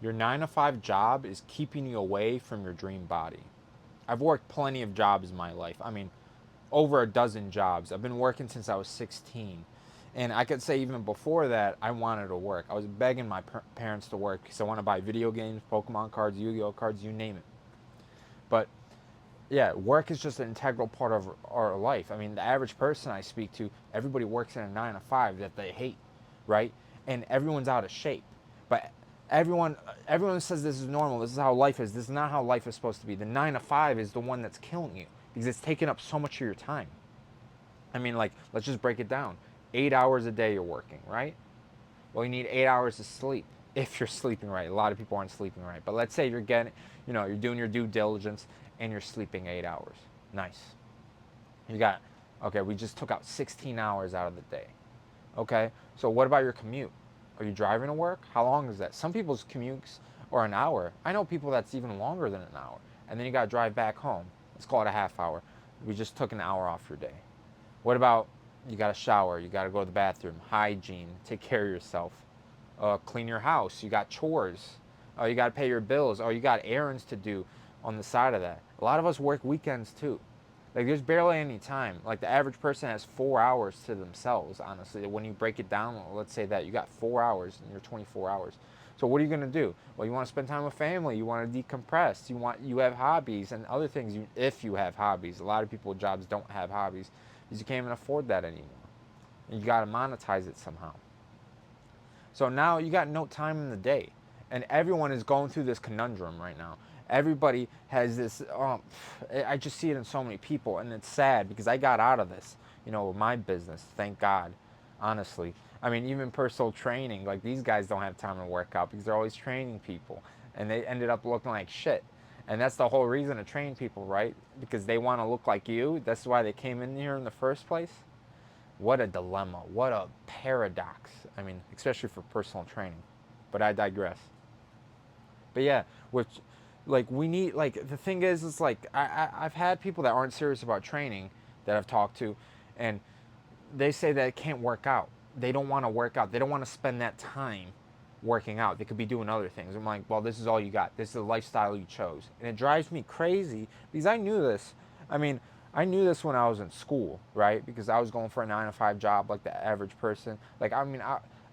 Your 9 to 5 job is keeping you away from your dream body. I've worked plenty of jobs in my life. I mean, over a dozen jobs. I've been working since I was 16. And I could say even before that, I wanted to work. I was begging my parents to work because I want to buy video games, Pokemon cards, Yu Gi Oh cards, you name it. But yeah, work is just an integral part of our life. I mean, the average person I speak to, everybody works in a 9 to 5 that they hate, right? And everyone's out of shape. But everyone everyone says this is normal. This is how life is. This is not how life is supposed to be. The 9 to 5 is the one that's killing you because it's taking up so much of your time. I mean, like, let's just break it down. 8 hours a day you're working, right? Well, you need 8 hours to sleep if you're sleeping right. A lot of people aren't sleeping right. But let's say you're getting, you're doing your due diligence and you're sleeping 8 hours. Nice. You got, okay, we just took out 16 hours out of the day. Okay, so what about your commute? Are you driving to work? How long is that? Some people's commutes are an hour. I know people that's even longer than an hour. And then you got to drive back home. Let's call it a half hour. We just took an hour off your day. What about you got to shower, you got to go to the bathroom, hygiene, take care of yourself, clean your house, you got chores, you got to pay your bills, or you got errands to do on the side of that. A lot of us work weekends too. Like there's barely any time. Like the average person has 4 hours to themselves, honestly. When you break it down, let's say that you got 4 hours in your 24 hours. So what are you gonna do? Well, you want to spend time with family. You want to decompress. You have hobbies and other things. If you have hobbies, a lot of people with jobs don't have hobbies because you can't even afford that anymore. And you got to monetize it somehow. So now you got no time in the day, and everyone is going through this conundrum right now. Everybody has this. I just see it in so many people, and it's sad because I got out of this. With my business, thank God. Honestly, I mean, even personal training. Like these guys don't have time to work out because they're always training people, and they ended up looking like shit. And that's the whole reason to train people, right? Because they want to look like you. That's why they came in here in the first place. What a dilemma. What a paradox. I mean, especially for personal training. But I digress. But yeah, which, like, we need, like, the thing is, it's like, I've had people that aren't serious about training that I've talked to, and they say that it can't work out. They don't want to work out. They don't want to spend that time working out. They could be doing other things. I'm like, well, this is all you got. This is the lifestyle you chose. And it drives me crazy because I knew this. I mean, I knew this when I was in school, right? Because I was going for a 9 to 5 job like the average person. Like, I mean,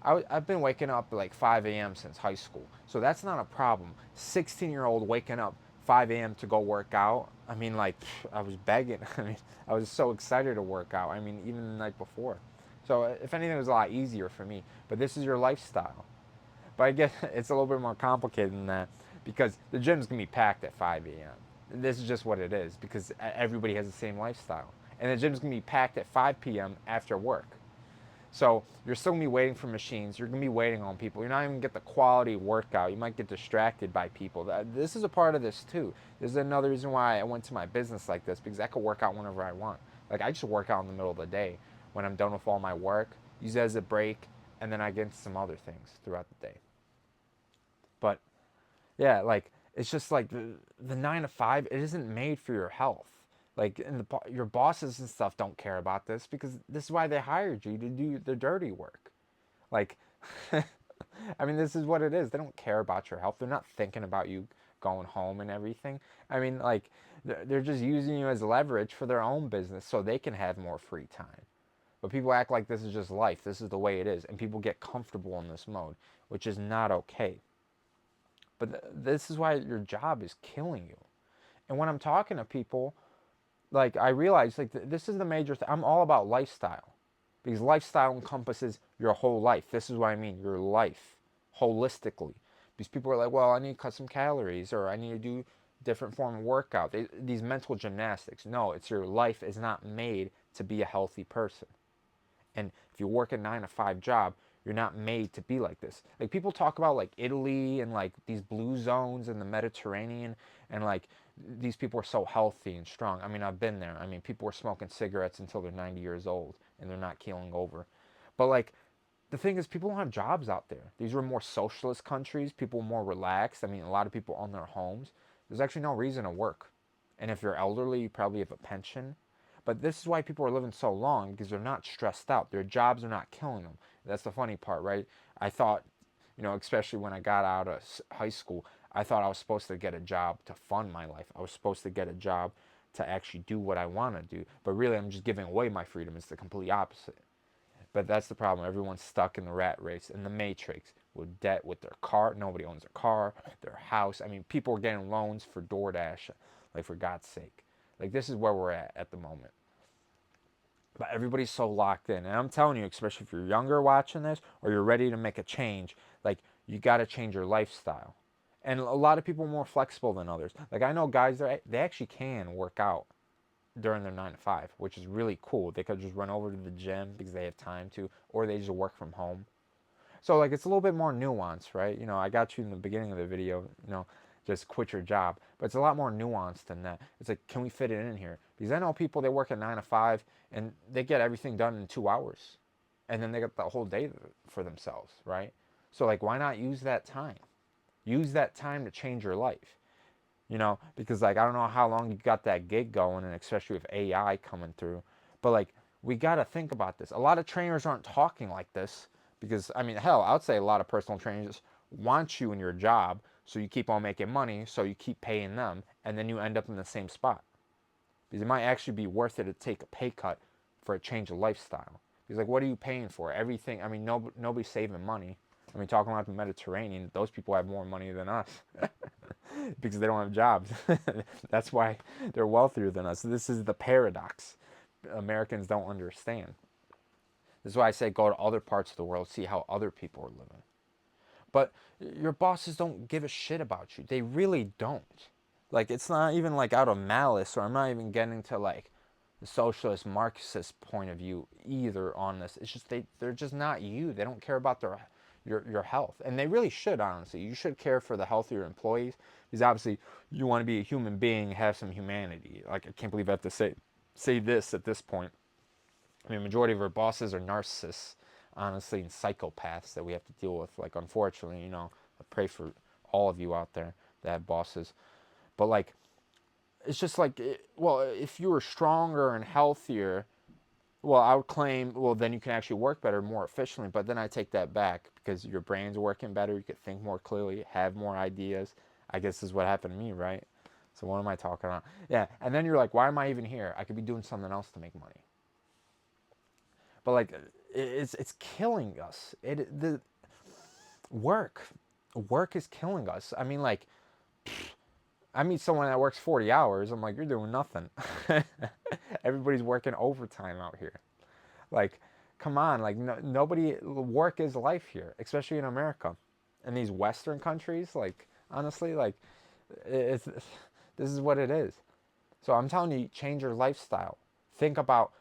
I've been waking up at like 5 a.m. since high school. So that's not a problem. 16-year-old waking up 5 a.m. to go work out. I mean, like, I was begging. I mean, I was so excited to work out. I mean, even the night before. So, if anything, it was a lot easier for me. But this is your lifestyle. But I guess it's a little bit more complicated than that because the gym's gonna be packed at 5 a.m. This is just what it is because everybody has the same lifestyle. And the gym's gonna be packed at 5 p.m. after work. So you're still gonna be waiting for machines. You're gonna be waiting on people. You're not even gonna get the quality workout. You might get distracted by people. This is a part of this too. This is another reason why I went to my business like this because I could work out whenever I want. Like I just work out in the middle of the day when I'm done with all my work. Use it as a break, and then I get into some other things throughout the day. But yeah, like it's just like the 9 to 5. It isn't made for your health. Like and your bosses and stuff don't care about this because this is why they hired you to do the dirty work. Like, I mean, this is what it is. They don't care about your health. They're not thinking about you going home and everything. I mean, like, they're just using you as leverage for their own business so they can have more free time. But people act like this is just life. This is the way it is. And people get comfortable in this mode, which is not okay. But this is why your job is killing you. And when I'm talking to people, like, I realize, like, this is the major thing. I'm all about lifestyle because lifestyle encompasses your whole life. This is what I mean, your life holistically. Because people are like, well, I need to cut some calories or I need to do different form of workout. These mental gymnastics. No, it's your life is not made to be a healthy person. And if you work a 9 to 5 job, you're not made to be like this. Like people talk about like Italy and like these blue zones in the Mediterranean and like these people are so healthy and strong. I mean, I've been there. I mean, people are smoking cigarettes until they're 90 years old and they're not keeling over. But like the thing is people don't have jobs out there. These were more socialist countries, people more relaxed. I mean, a lot of people own their homes. There's actually no reason to work. And if you're elderly, you probably have a pension. But this is why people are living so long because they're not stressed out. Their jobs are not killing them. That's the funny part, right? I thought Especially when I got out of high school, I thought I was supposed to get a job to fund my life. I was supposed to get a job to actually do what I want to do. But really, I'm just giving away my freedom. It's the complete opposite. But that's the problem. Everyone's stuck in the rat race, in the matrix, with debt, with their car. Nobody owns a car, their house. I mean, people are getting loans for DoorDash, like, for God's sake. Like, this is where we're at the moment. But everybody's so locked in. And I'm telling you, especially if you're younger watching this or you're ready to make a change, like, you got to change your lifestyle. And a lot of people are more flexible than others. Like, I know guys that they actually can work out during their 9 to 5, which is really cool. They could just run over to the gym because they have time to, or they just work from home. So, like, it's a little bit more nuanced, right? I got you in the beginning of the video, just quit your job. But it's a lot more nuanced than that. It's like, can we fit it in here? Because I know people, they work at 9 to 5 and they get everything done in 2 hours. And then they get the whole day for themselves, right? So, like, why not use that time? Use that time to change your life. Because, like, I don't know how long you got that gig going, and especially with AI coming through. But, like, we got to think about this. A lot of trainers aren't talking like this because, I mean, hell, I would say a lot of personal trainers want you in your job so you keep on making money, so you keep paying them, and then you end up in the same spot. Because it might actually be worth it to take a pay cut for a change of lifestyle. Because, like, what are you paying for? Everything. I mean, nobody's saving money. I mean, talking about the Mediterranean, those people have more money than us because they don't have jobs. That's why they're wealthier than us. This is the paradox Americans don't understand. This is why I say go to other parts of the world, see how other people are living. But your bosses don't give a shit about you. They really don't. Like, it's not even like out of malice, or I'm not even getting to like the socialist Marxist point of view either on this. It's just they're just not you. They don't care about your health, and they really should. Honestly, you should care for the health of your employees, because obviously you want to be a human being, have some humanity. Like, I can't believe I have to say this at this point. I mean, majority of our bosses are narcissists, honestly, and psychopaths that we have to deal with. Like, unfortunately, I pray for all of you out there that have bosses. But, like, it's just like, well, if you were stronger and healthier, well, I would claim, well, then you can actually work better, more efficiently. But then I take that back, because your brain's working better. You could think more clearly, have more ideas. I guess this is what happened to me, right? So what am I talking about? Yeah, and then you're like, why am I even here? I could be doing something else to make money. But, like, it's killing us. The work, work is killing us. I mean, like, I meet someone that works 40 hours. I'm like, you're doing nothing. Everybody's working overtime out here. Like, come on. Like, nobody, work is life here, especially in America. In these Western countries, like, honestly, like, it's this is what it is. So I'm telling you, change your lifestyle. Think about,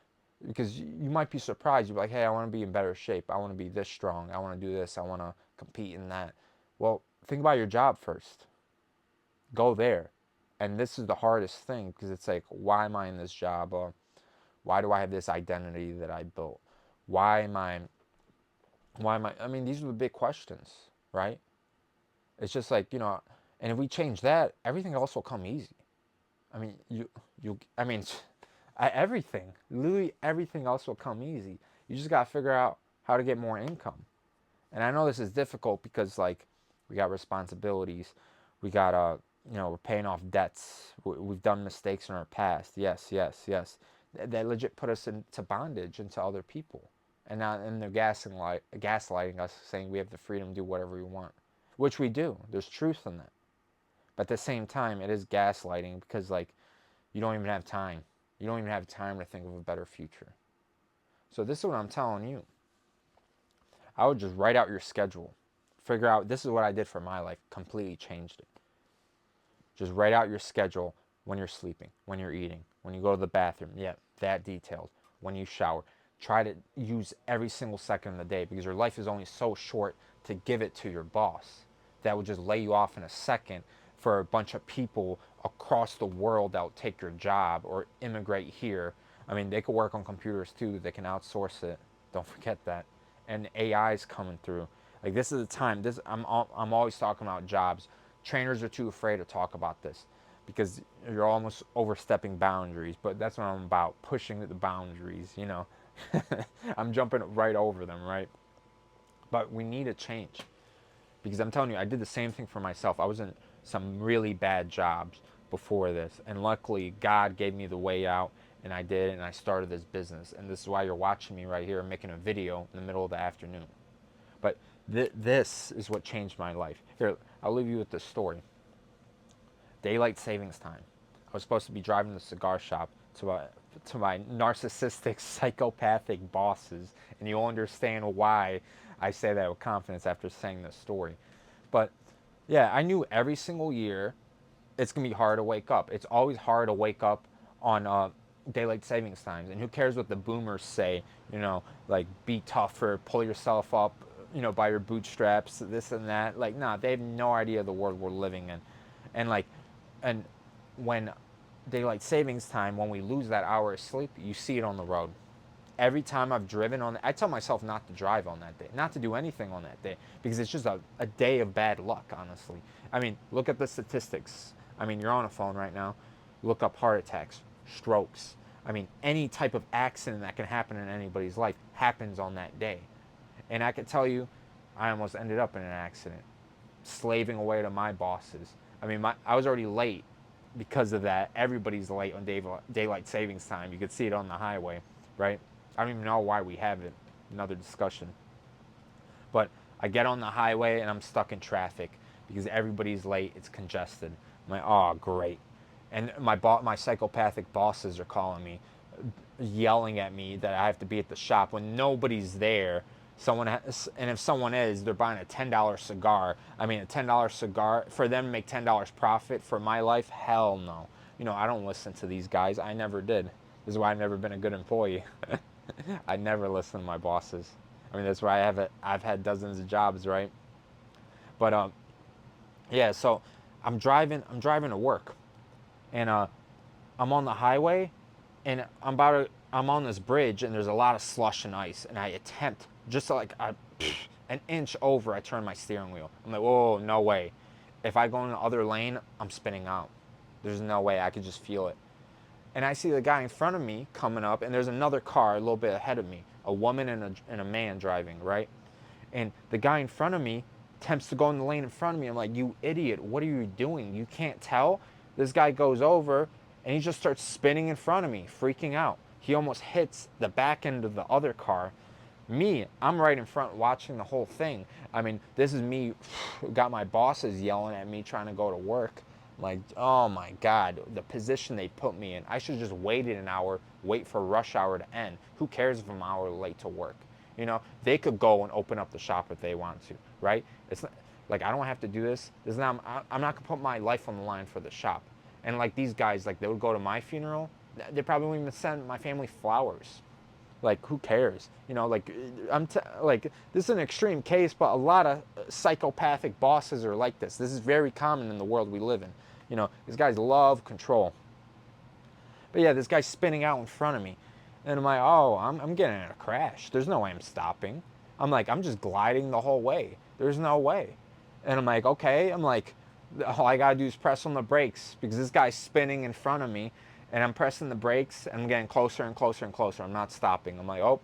because you might be surprised. You're like, hey, I want to be in better shape. I want to be this strong. I want to do this. I want to compete in that. Well, think about your job first. Go there. And this is the hardest thing, because it's like, why am I in this job? Why do I have this identity that I built? Why am I, I mean, these are the big questions, right? It's just like, and if we change that, everything else will come easy. I mean, I mean, everything, literally everything else will come easy. You just got to figure out how to get more income. And I know this is difficult because, like, we got responsibilities. We got, we're paying off debts. We've done mistakes in our past. Yes, yes, yes. They legit put us into bondage into other people. And they're gaslighting us, saying we have the freedom to do whatever we want, which we do. There's truth in that. But at the same time, it is gaslighting, because, like, you don't even have time. You don't even have time to think of a better future. So this is what I'm telling you. I would just write out your schedule. Figure out, this is what I did for my life. Completely changed it. Just write out your schedule when you're sleeping, when you're eating, when you go to the bathroom. Yeah, that detailed. When you shower. Try to use every single second of the day, because your life is only so short to give it to your boss. That would just lay you off in a second for a bunch of people across the world that will take your job or immigrate here. I mean, they could work on computers too. They can outsource it. Don't forget that. And AI is coming through. Like, this is the time. I'm always talking about jobs. Trainers are too afraid to talk about this, because you're almost overstepping boundaries. But that's what I'm about, pushing the boundaries. I'm jumping right over them, right? But we need a change. Because I'm telling you, I did the same thing for myself. I was in some really bad jobs before this, and luckily God gave me the way out, and I did, and I started this business. And this is why you're watching me right here making a video in the middle of the afternoon. But this is what changed my life. Here, I'll leave you with this story. Daylight savings time. I was supposed to be driving the cigar shop to my narcissistic, psychopathic bosses, and you'll understand why I say that with confidence after saying this story. But yeah, I knew every single year it's gonna be hard to wake up. It's always hard to wake up on daylight savings times. And who cares what the boomers say? Like be tougher, pull yourself up, by your bootstraps, this and that. Like, nah, they have no idea the world we're living in. And like, and when daylight savings time, when we lose that hour of sleep, you see it on the road. Every time I've driven on, I tell myself not to drive on that day, not to do anything on that day, because it's just a day of bad luck, honestly. I mean, look at the statistics. I mean, you're on a phone right now. Look up heart attacks, strokes. I mean, any type of accident that can happen in anybody's life happens on that day. And I can tell you, I almost ended up in an accident, slaving away to my bosses. I mean, I was already late because of that. Everybody's late on daylight savings time. You could see it on the highway, right? I don't even know why we have it. Another discussion. But I get on the highway and I'm stuck in traffic because everybody's late. It's congested. I'm like, oh, great. And my psychopathic bosses are calling me, yelling at me that I have to be at the shop when nobody's there. And if someone is, they're buying a $10 cigar. I mean, a $10 cigar for them to make $10 profit for my life? Hell no. I don't listen to these guys. I never did. This is why I've never been a good employee. I never listen to my bosses. I mean, that's why I've had dozens of jobs, right? But yeah. So I'm driving to work, and I'm on the highway, and I'm on this bridge, and there's a lot of slush and ice, and I attempt just like an inch over, I turn my steering wheel. I'm like, whoa, no way. If I go in the other lane, I'm spinning out. There's no way. I could just feel it. And I see the guy in front of me coming up, and there's another car a little bit ahead of me, a woman and a man driving, right? And the guy in front of me attempts to go in the lane in front of me. I'm like, you idiot, what are you doing? You can't tell? This guy goes over, and he just starts spinning in front of me, freaking out. He almost hits the back end of the other car. Me, I'm right in front watching the whole thing. I mean, this is me, got my bosses yelling at me trying to go to work. Like, oh my God, the position they put me in. I should just waited an hour, wait for rush hour to end. Who cares if I'm an hour late to work? They could go and open up the shop if they want to, right? It's not, like, I don't have to do this. I'm not gonna put my life on the line for the shop. And like these guys, like they would go to my funeral. They probably wouldn't even send my family flowers. Like, who cares? Like, this is an extreme case, but a lot of psychopathic bosses are like this. This is very common in the world we live in. These guys love control. But yeah, this guy's spinning out in front of me. And I'm like, oh, I'm getting in a crash. There's no way I'm stopping. I'm like, I'm just gliding the whole way. There's no way. And I'm like, okay. I'm like, all I gotta do is press on the brakes because this guy's spinning in front of me. And I'm pressing the brakes and I'm getting closer and closer and closer. I'm not stopping. I'm like, oh,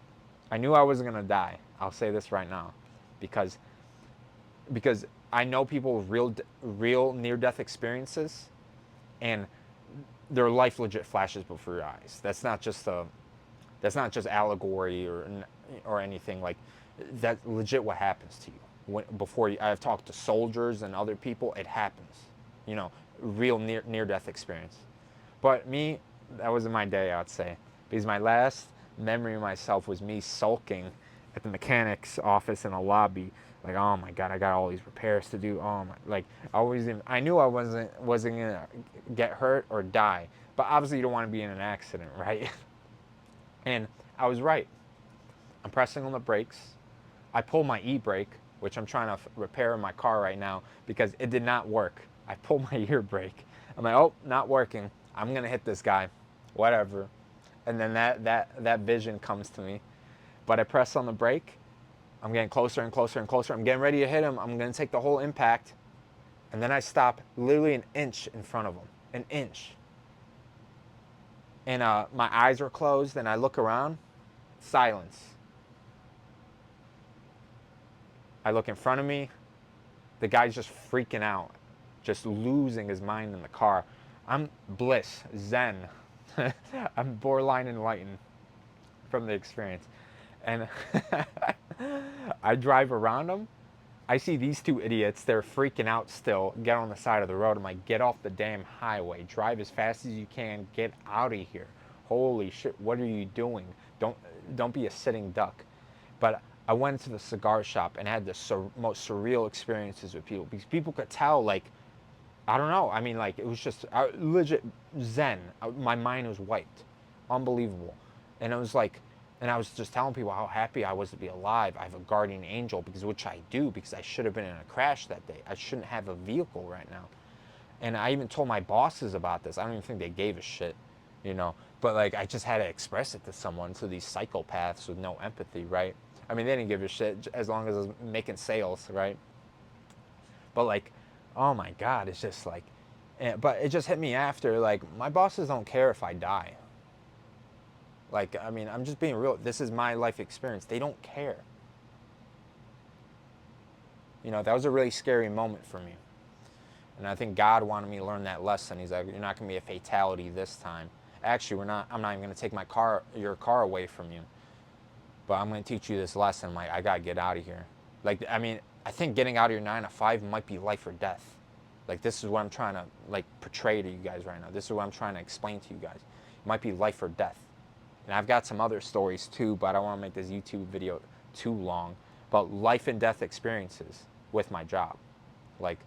I knew I wasn't gonna die. I'll say this right now. Because because I know people with real near-death experiences, and their life legit flashes before your eyes. That's not just allegory or anything. Like, that's legit what happens to you before you. I've talked to soldiers and other people. It happens. Real near death experience. But me, that wasn't my day, I'd say, because my last memory of myself was me sulking at the mechanic's office in a lobby, like, oh my God, I got all these repairs to do. Oh my, like, I knew I wasn't gonna get hurt or die, but obviously you don't want to be in an accident, right? And I was right. I'm pressing on the brakes. I pull my e-brake, which I'm trying to repair in my car right now because it did not work. I pulled my ear brake. I'm like, oh, not working. I'm gonna hit this guy, whatever. And then that vision comes to me. But I press on the brake. I'm getting closer and closer and closer. I'm getting ready to hit him. I'm gonna take the whole impact. And then I stop literally an inch in front of him. An inch. And my eyes are closed and I look around. Silence. I look in front of me. The guy's just freaking out, just losing his mind in the car. I'm bliss, zen. I'm borderline enlightened from the experience. And I drive around them. I see these two idiots. They're freaking out still. Get on the side of the road. I'm like, get off the damn highway. Drive as fast as you can. Get out of here. Holy shit! What are you doing? Don't don't be a sitting duck. But I went to the cigar shop and had the most surreal experiences with people because people could tell, like, I don't know. I mean, like, it was just legit zen. My mind was wiped. Unbelievable. And it was like, and I was just telling people how happy I was to be alive. I have a guardian angel, because which I do, because I should have been in a crash that day. I shouldn't have a vehicle right now. And I even told my bosses about this. I don't even think they gave a shit, you know. But like, I just had to express it to someone, to these psychopaths with no empathy, right? I mean, they didn't give a shit as long as I was making sales, right? But like, oh my God, it's just like, but it just hit me after, like, my bosses don't care if I die. Like, I mean, I'm just being real. This is my life experience. They don't care. You know, that was a really scary moment for me. And I think God wanted me to learn that lesson. He's like, you're not going to be a fatality this time. Actually, I'm not even going to take your car away from you. But I'm going to teach you this lesson. Like, I got to get out of here. Like, I mean, I think getting out of your 9 to 5 might be life or death. Like, this is what I'm trying to, like, portray to you guys right now. This is what I'm trying to explain to you guys. It might be life or death. And I've got some other stories too, but I don't want to make this YouTube video too long. But life and death experiences with my job. Like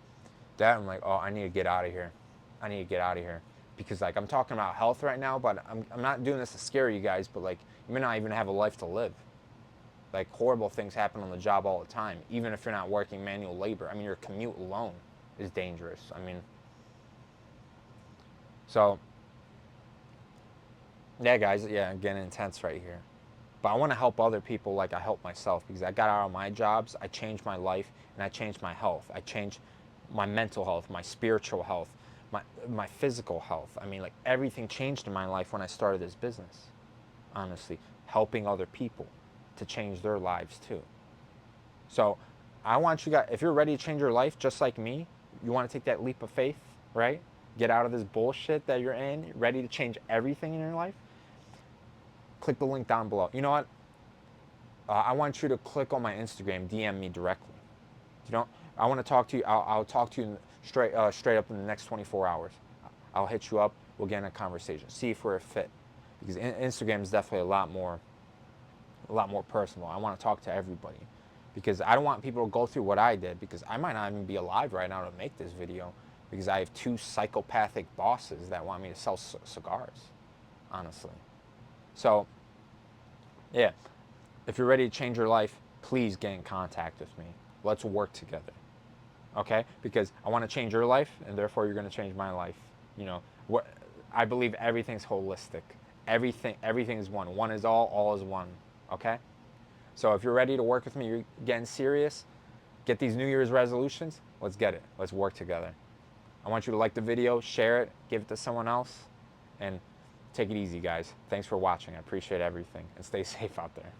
that, I'm like, oh, I need to get out of here. I need to get out of here. Because like, I'm talking about health right now, but I'm not doing this to scare you guys, but like, you may not even have a life to live. Like, horrible things happen on the job all the time, even if you're not working manual labor. I mean, your commute alone is dangerous. I mean, so yeah, guys, yeah, getting intense right here. But I want to help other people like I help myself, because I got out of my jobs, I changed my life, and I changed my health. I changed my mental health, my spiritual health, my physical health. I mean, like, everything changed in my life when I started this business, honestly, helping other people to change their lives too. So I want you guys, if you're ready to change your life just like me, you want to take that leap of faith, right? Get out of this bullshit that you're in, ready to change everything in your life, click the link down below. You know what? I want you to click on my Instagram, DM me directly. You know, I want to talk to you. I'll talk to you straight up in the next 24 hours. I'll hit you up. We'll get in a conversation. See if we're a fit. Because Instagram is definitely a lot more personal. I want to talk to everybody, because I don't want people to go through what I did, because I might not even be alive right now to make this video, because I have two psychopathic bosses that want me to sell cigars, honestly. So, yeah, if you're ready to change your life, please get in contact with me. Let's work together, okay? Because I want to change your life, and therefore you're going to change my life. You know, what I believe, everything's holistic. Everything is one. One is all is one, okay? So if you're ready to work with me, you're getting serious, get these New Year's resolutions, let's get it. Let's work together. I want you to like the video, share it, give it to someone else, and take it easy, guys. Thanks for watching. I appreciate everything, and stay safe out there.